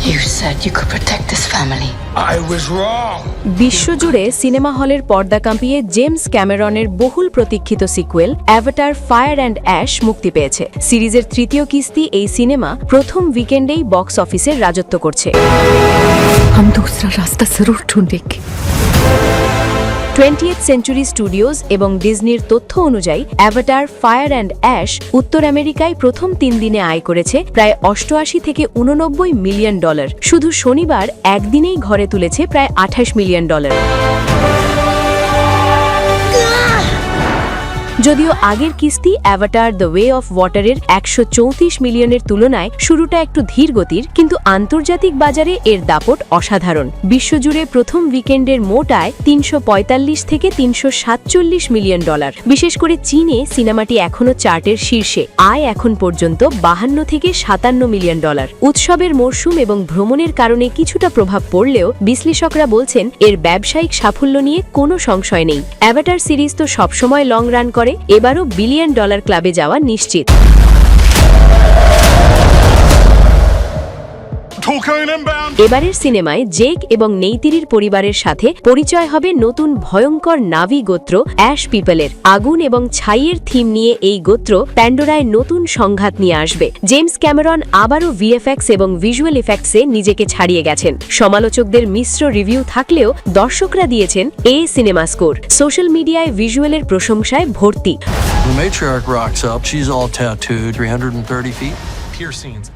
You said you could protect this family. I was wrong. বিশ্বজুড়ে cinema হলের পর্দা কাঁপিয়ে জেমস ক্যামেরনের বহুল প্রতীক্ষিত sequel Avatar fire and ash মুক্তি পেয়েছে। সিরিজের তৃতীয় কিস্তি এই সিনেমা প্রথম উইকেন্ডেই বক্স অফিসের রাজত্ব করছে। हम दूसरा रास्ता जरूर ढूंढेंगे। 20th সেঞ্চুরি স্টুডিওজ এবং ডিজনির তথ্য অনুযায়ী অ্যাভাটার ফায়ার অ্যান্ড অ্যাশ উত্তর আমেরিকায় প্রথম 3 দিনে আয় করেছে প্রায় 88 থেকে 89 মিলিয়ন ডলার। শুধু শনিবার একদিনেই ঘরে তুলেছে প্রায় 28 মিলিয়ন ডলার। যদিও আগের কিস্তি অ্যাভাটার দ্য ওয়ে অফ ওয়াটারের 134 মিলিয়নের তুলনায় শুরুটা একটু ধীর গতির, কিন্তু আন্তর্জাতিক বাজারে এর দাপট অসাধারণ। বিশ্বজুড়ে প্রথম উইকেন্ডের মোট আয় 345 থেকে 347 মিলিয়ন ডলার। বিশেষ করে চীনে সিনেমাটি এখনও চার্টের শীর্ষে, আয় এখন পর্যন্ত 52 থেকে 57 মিলিয়ন ডলার। উৎসবের মরশুম এবং ভ্রমণের কারণে কিছুটা প্রভাব পড়লেও বিশ্লেষকরা বলছেন এর ব্যবসায়িক সাফল্য নিয়ে কোনো সংশয় নেই। অ্যাভাটার সিরিজ তো সবসময় লং রান করে, এবারও বিলিয়ন ডলার ক্লাবে যাওয়া নিশ্চিত। এবারের সিনেমায় জেক এবং নেইতিরির পরিবারের সাথে পরিচয় হবে নতুন ভয়ঙ্কর নাভি গোত্র অ্যাশ পিপলের। আগুন এবং ছাইয়ের থিম নিয়ে এই গোত্র প্যান্ডোরায় নতুন সংঘাত নিয়ে আসবে। জেমস ক্যামেরন আবারও ভিএফএক্স এবং ভিজুয়াল ইফেক্টসে নিজেকে ছাড়িয়ে গেছেন। সমালোচকদের মিশ্র রিভিউ থাকলেও দর্শকরা দিয়েছেন এ সিনেমা স্কোর। সোশ্যাল মিডিয়ায় ভিজুয়ালের প্রশংসায় ভর্তি। The matriarch rocks up. She's all tattooed, 330 feet. Piercings